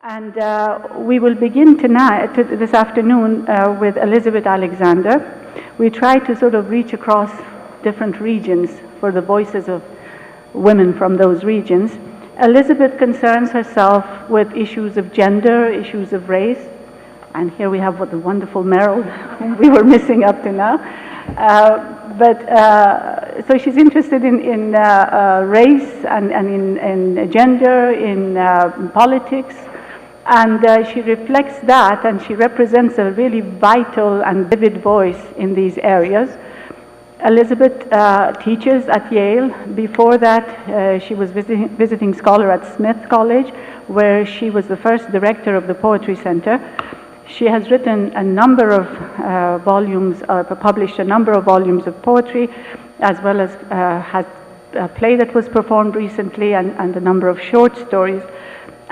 And we will begin tonight, this afternoon, with Elizabeth Alexander. We try to sort of reach across different regions for the voices of women from those regions. Elizabeth concerns herself with issues of gender, issues of race, and here we have the wonderful Meryl, whom we were missing up to now. So she's interested in race and in gender, in politics, and she reflects that, and she represents a really vital and vivid voice in these areas. Elizabeth teaches at Yale. Before that, she was visiting scholar at Smith College, where she was the first director of the Poetry Center. She has written a number of volumes, published a number of volumes of poetry, as well as has a play that was performed recently and a number of short stories.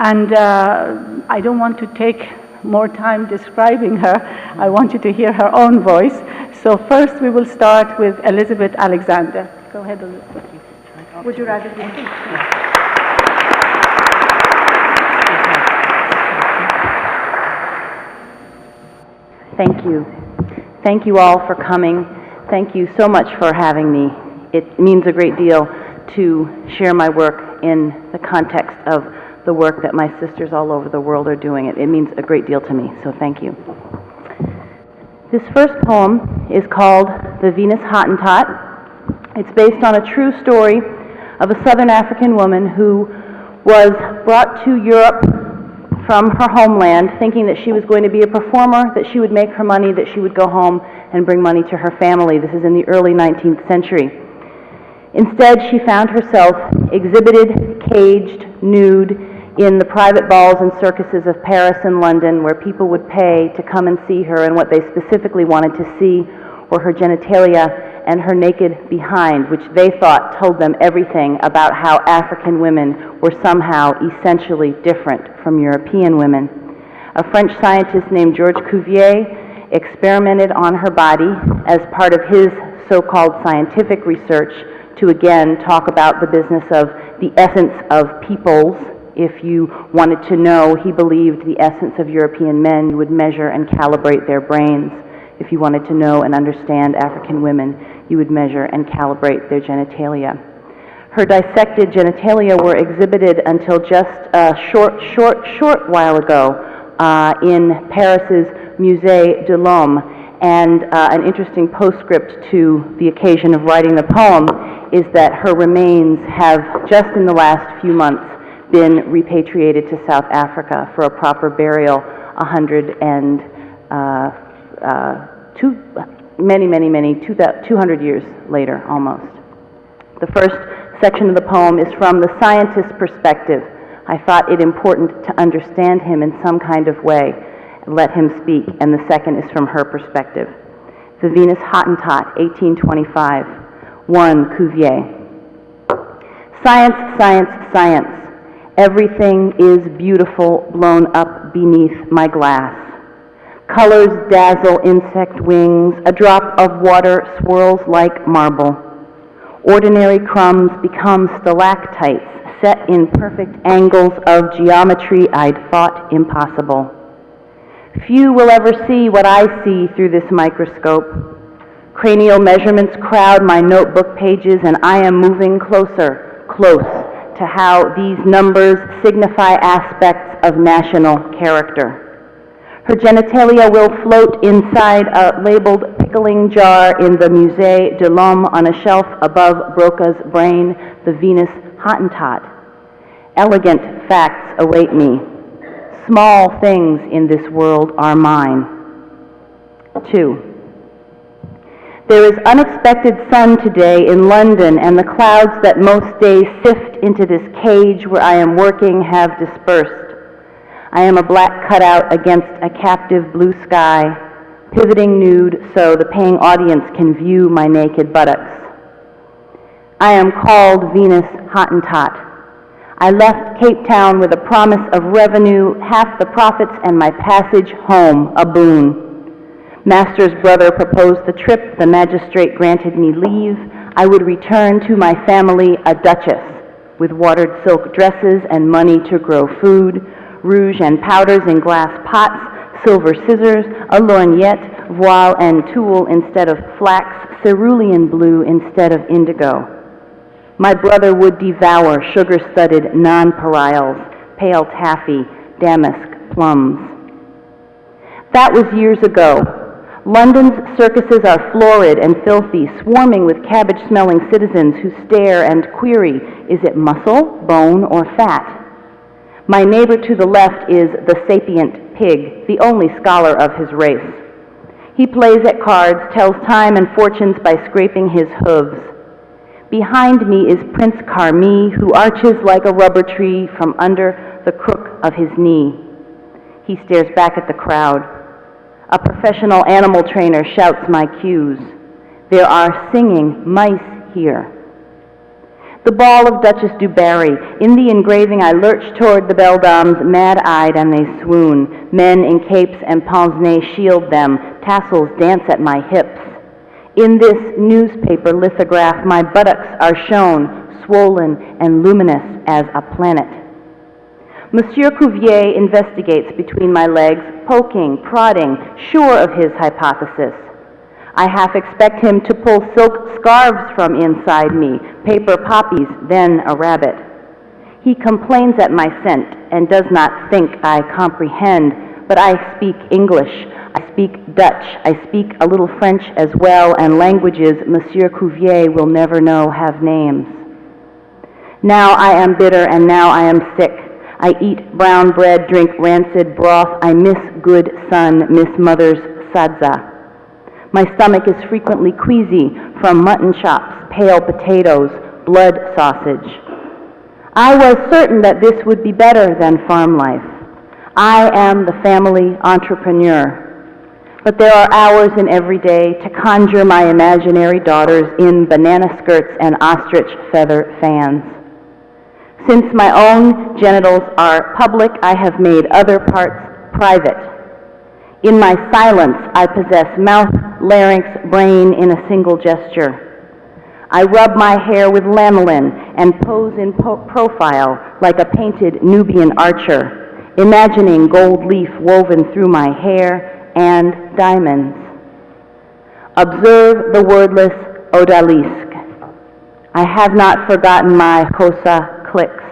And I don't want to take more time describing her. I want you to hear her own voice. So first we will start with Elizabeth Alexander. Go ahead, Elizabeth. Would you rather do it? Thank you. Thank you all for coming. Thank you so much for having me. It means a great deal to share my work in the context of the work that my sisters all over the world are doing. It means a great deal to me, so thank you. This first poem is called The Venus Hottentot. It's based on a true story of a Southern African woman who was brought to Europe from her homeland, thinking that she was going to be a performer, that she would make her money, that she would go home and bring money to her family. This is in the early 19th century. Instead, she found herself exhibited, caged, nude, in the private balls and circuses of Paris and London, where people would pay to come and see her, and what they specifically wanted to see were her genitalia and her naked behind, which they thought told them everything about how African women were somehow essentially different from European women. A French scientist named Georges Cuvier experimented on her body as part of his so-called scientific research to again talk about the business of the essence of peoples. If you wanted to know, he believed, the essence of European men, you would measure and calibrate their brains. If you wanted to know and understand African women, you would measure and calibrate their genitalia. Her dissected genitalia were exhibited until just a short while ago in Paris's Musée de l'Homme. And an interesting postscript to the occasion of writing the poem is that her remains have, just in the last few months, been repatriated to South Africa for a proper burial 200 years later, almost. The first section of the poem is from the scientist's perspective. I thought it important to understand him in some kind of way and let him speak, and the second is from her perspective. The Venus Hottentot, 1825. 1. Cuvier. Science, science, science. Everything is beautiful, blown up beneath my glass. Colors dazzle insect wings. A drop of water swirls like marble. Ordinary crumbs become stalactites, set in perfect angles of geometry I'd thought impossible. Few will ever see what I see through this microscope. Cranial measurements crowd my notebook pages, and I am moving close to how these numbers signify aspects of national character. Her genitalia will float inside a labeled pickling jar in the Musée de l'Homme on a shelf above Broca's brain, the Venus Hottentot. Elegant facts await me. Small things in this world are mine. 2. There is unexpected sun today in London, and the clouds that most days sift into this cage where I am working have dispersed. I am a black cutout against a captive blue sky, pivoting nude so the paying audience can view my naked buttocks. I am called Venus Hottentot. I left Cape Town with a promise of revenue, half the profits, and my passage home, a boon. Master's brother proposed the trip. The magistrate granted me leave. I would return to my family a duchess, with watered silk dresses and money to grow food, rouge and powders in glass pots, silver scissors, a lorgnette, voile and tulle instead of flax, cerulean blue instead of indigo. My brother would devour sugar-studded nonpareils, pale taffy, damask plums. That was years ago. London's circuses are florid and filthy, swarming with cabbage-smelling citizens who stare and query, is it muscle, bone, or fat? My neighbor to the left is the sapient pig, the only scholar of his race. He plays at cards, tells time and fortunes by scraping his hooves. Behind me is Prince Carmi, who arches like a rubber tree from under the crook of his knee. He stares back at the crowd. A professional animal trainer shouts my cues. There are singing mice here. The ball of Duchess du Barry. In the engraving, I lurch toward the beldames, mad-eyed, and they swoon. Men in capes and pince-nez shield them. Tassels dance at my hips. In this newspaper lithograph, my buttocks are shown, swollen and luminous as a planet. Monsieur Cuvier investigates between my legs, poking, prodding, sure of his hypothesis. I half expect him to pull silk scarves from inside me, paper poppies, then a rabbit. He complains at my scent and does not think I comprehend, but I speak English. I speak Dutch. I speak a little French as well, and languages Monsieur Cuvier will never know have names. Now I am bitter, and now I am sick. I eat brown bread, drink rancid broth. I miss good sun, miss mother's sadza. My stomach is frequently queasy from mutton chops, pale potatoes, blood sausage. I was certain that this would be better than farm life. I am the family entrepreneur. But there are hours in every day to conjure my imaginary daughters in banana skirts and ostrich feather fans. Since my own genitals are public, I have made other parts private. In my silence, I possess mouth, larynx, brain in a single gesture. I rub my hair with lanolin and pose in profile like a painted Nubian archer, imagining gold leaf woven through my hair and diamonds. Observe the wordless odalisque. I have not forgotten my kosa clicks.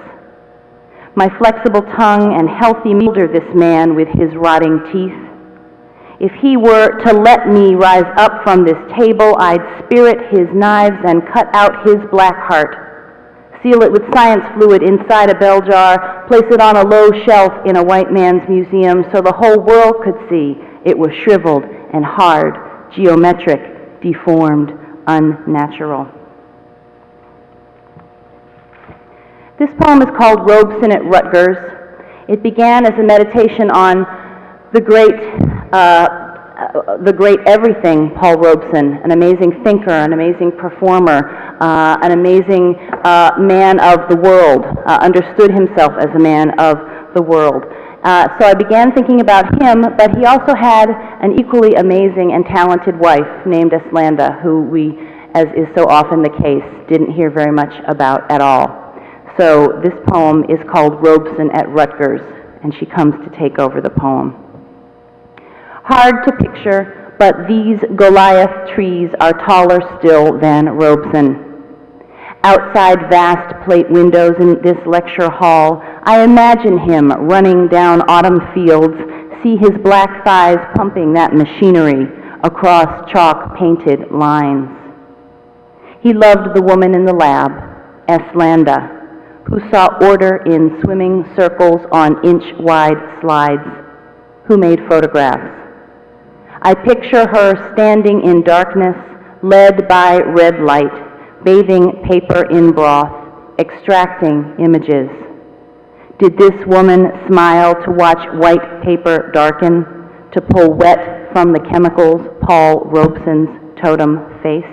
My flexible tongue and healthy molder this man with his rotting teeth. If he were to let me rise up from this table, I'd spirit his knives and cut out his black heart, seal it with science fluid inside a bell jar, place it on a low shelf in a white man's museum so the whole world could see it was shriveled and hard, geometric, deformed, unnatural. This poem is called Robeson at Rutgers. It began as a meditation on the great everything Paul Robeson, an amazing thinker, an amazing performer, an amazing man of the world, understood himself as a man of the world. So I began thinking about him, but he also had an equally amazing and talented wife named Eslanda, who we, as is so often the case, didn't hear very much about at all. So this poem is called Robeson at Rutgers, and she comes to take over the poem. Hard to picture, but these Goliath trees are taller still than Robeson. Outside vast plate windows in this lecture hall, I imagine him running down autumn fields, see his black thighs pumping that machinery across chalk-painted lines. He loved the woman in the lab, Eslanda, who saw order in swimming circles on inch-wide slides, who made photographs. I picture her standing in darkness, led by red light, bathing paper in broth, extracting images. Did this woman smile to watch white paper darken, to pull wet from the chemicals Paul Robeson's totem face?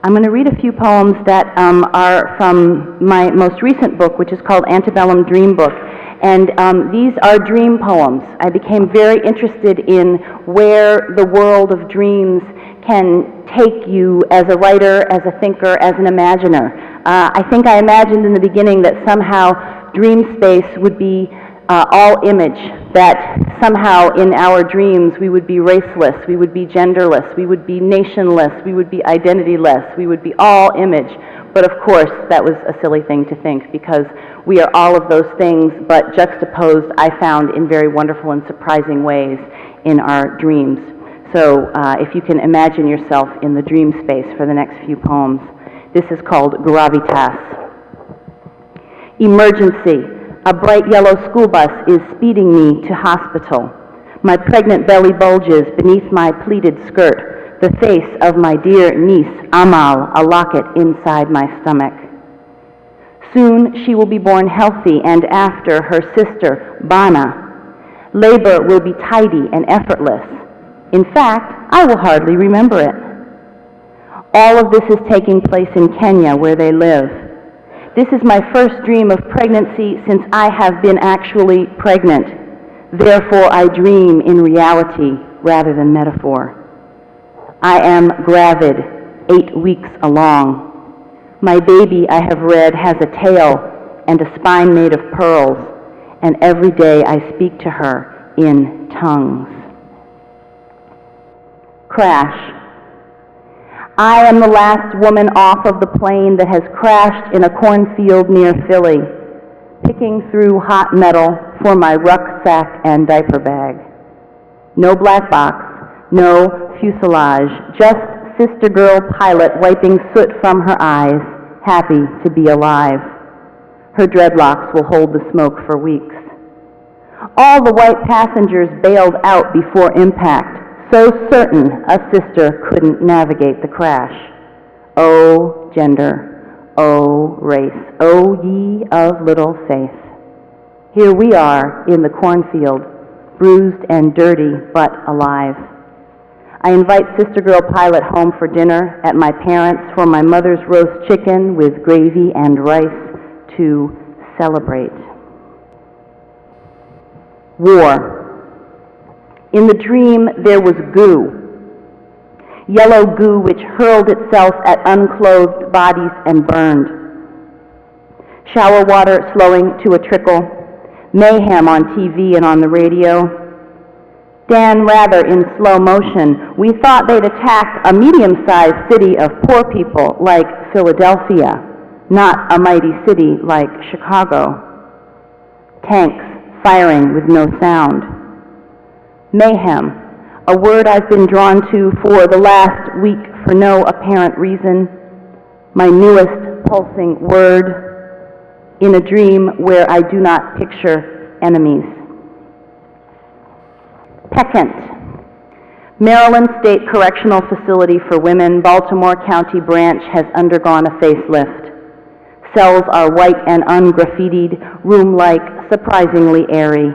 I'm going to read a few poems that are from my most recent book, which is called Antebellum Dream Book. And these are dream poems. I became very interested in where the world of dreams can take you as a writer, as a thinker, as an imaginer. I think I imagined in the beginning that somehow dream space would be all image, that somehow in our dreams we would be raceless, we would be genderless, we would be nationless, we would be identityless, we would be all image. But of course, that was a silly thing to think, because we are all of those things, but juxtaposed, I found, in very wonderful and surprising ways in our dreams. So if you can imagine yourself in the dream space for the next few poems. This is called Gravitas. Emergency. A bright yellow school bus is speeding me to hospital. My pregnant belly bulges beneath my pleated skirt, the face of my dear niece, Amal, a locket inside my stomach. Soon she will be born healthy, and after her sister, Bana. Labor will be tidy and effortless. In fact, I will hardly remember it. All of this is taking place in Kenya, where they live. This is my first dream of pregnancy since I have been actually pregnant. Therefore, I dream in reality rather than metaphor. I am gravid, 8 weeks along. My baby, I have read, has a tail and a spine made of pearls, and every day I speak to her in tongues. Crash. I am the last woman off of the plane that has crashed in a cornfield near Philly, picking through hot metal for my rucksack and diaper bag. No black box, no fuselage, just sister girl pilot wiping soot from her eyes, happy to be alive. Her dreadlocks will hold the smoke for weeks. All the white passengers bailed out before impact, so certain a sister couldn't navigate the crash. O gender, O race, O ye of little faith. Here we are in the cornfield, bruised and dirty, but alive. I invite Sister Girl Pilot home for dinner at my parents' for my mother's roast chicken with gravy and rice to celebrate. War. In the dream, there was goo, yellow goo which hurled itself at unclothed bodies and burned. Shower water slowing to a trickle, mayhem on TV and on the radio. Dan Rather in slow motion. We thought they'd attack a medium-sized city of poor people like Philadelphia, not a mighty city like Chicago. Tanks firing with no sound. Mayhem, a word I've been drawn to for the last week for no apparent reason, my newest pulsing word, in a dream where I do not picture enemies. Peccant, Maryland State Correctional Facility for Women, Baltimore County branch has undergone a facelift. Cells are white and ungraffitied, room-like, surprisingly airy.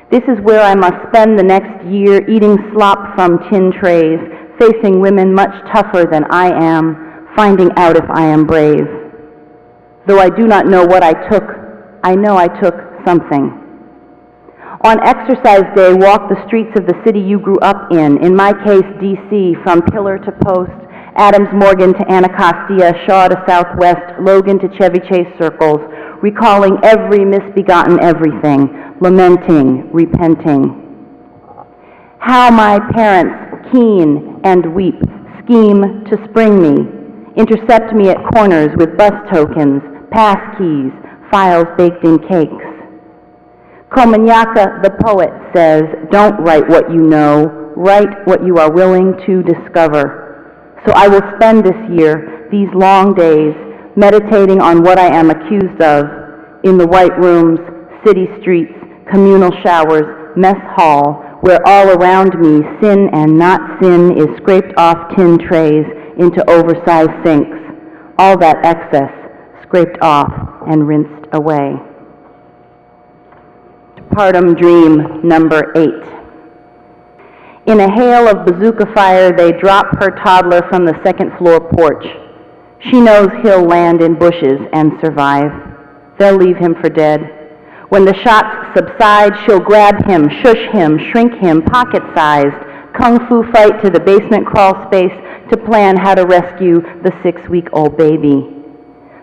This is where I must spend the next year eating slop from tin trays, facing women much tougher than I am, finding out if I am brave. Though I do not know what I took, I know I took something. On exercise day, walk the streets of the city you grew up in my case, D.C., from pillar to post, Adams Morgan to Anacostia, Shaw to Southwest, Logan to Chevy Chase circles, recalling every misbegotten everything, lamenting, repenting. How my parents keen and weep, scheme to spring me, intercept me at corners with bus tokens, pass keys, files baked in cakes. Komanyaka, the poet, says, don't write what you know, write what you are willing to discover. So I will spend this year, these long days, meditating on what I am accused of in the white rooms, city streets, communal showers, mess hall, where all around me sin and not sin is scraped off tin trays into oversized sinks, all that excess scraped off and rinsed away. Postpartum Dream number 8. In a hail of bazooka fire, they drop her toddler from the second floor porch. She knows he'll land in bushes and survive. They'll leave him for dead. When the shots subside, she'll grab him, shush him, shrink him, pocket-sized, kung fu fight to the basement crawl space to plan how to rescue the 6-week-old baby.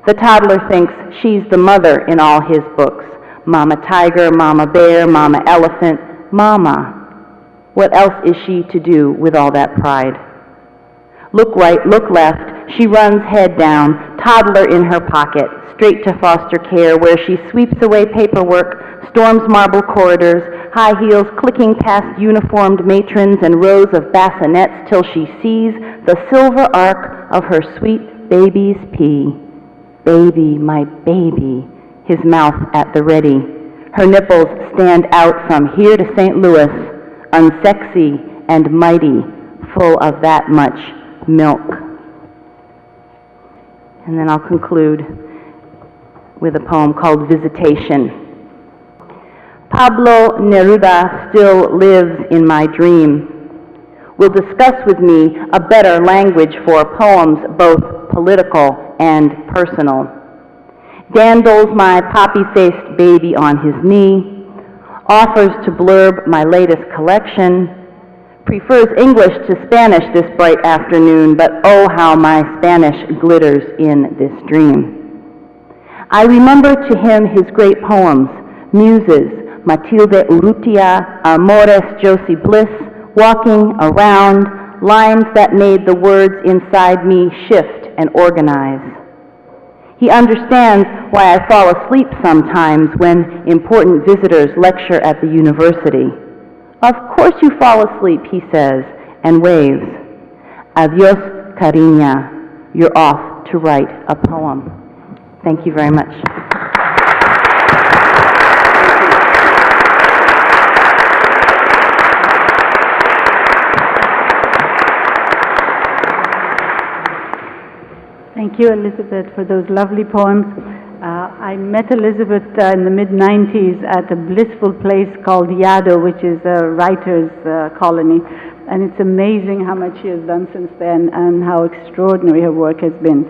The toddler thinks she's the mother in all his books. Mama tiger, mama bear, mama elephant. Mama. What else is she to do with all that pride? Look right, look left, she runs head down, toddler in her pocket, straight to foster care, where she sweeps away paperwork, storms marble corridors, high heels clicking past uniformed matrons and rows of bassinets till she sees the silver arc of her sweet baby's pee. Baby, my baby, his mouth at the ready. Her nipples stand out from here to St. Louis, unsexy and mighty, full of that much milk. And then I'll conclude with a poem called Visitation. Pablo Neruda still lives in my dream. Will discuss with me a better language for poems both political and personal. Dandles my poppy-faced baby on his knee, offers to blurb my latest collection, prefers English to Spanish this bright afternoon, but oh how my Spanish glitters in this dream. I remember to him his great poems, Muses, Matilde Urrutia, Amores, Josie Bliss, Walking Around, lines that made the words inside me shift and organize. He understands why I fall asleep sometimes when important visitors lecture at the university. Of course you fall asleep, he says, and waves. Adios, cariña. You're off to write a poem. Thank you very much. Thank you, Elizabeth, for those lovely poems. I met Elizabeth in the mid-90s at a blissful place called Yado, which is a writer's colony. And it's amazing how much she has done since then and how extraordinary her work has been.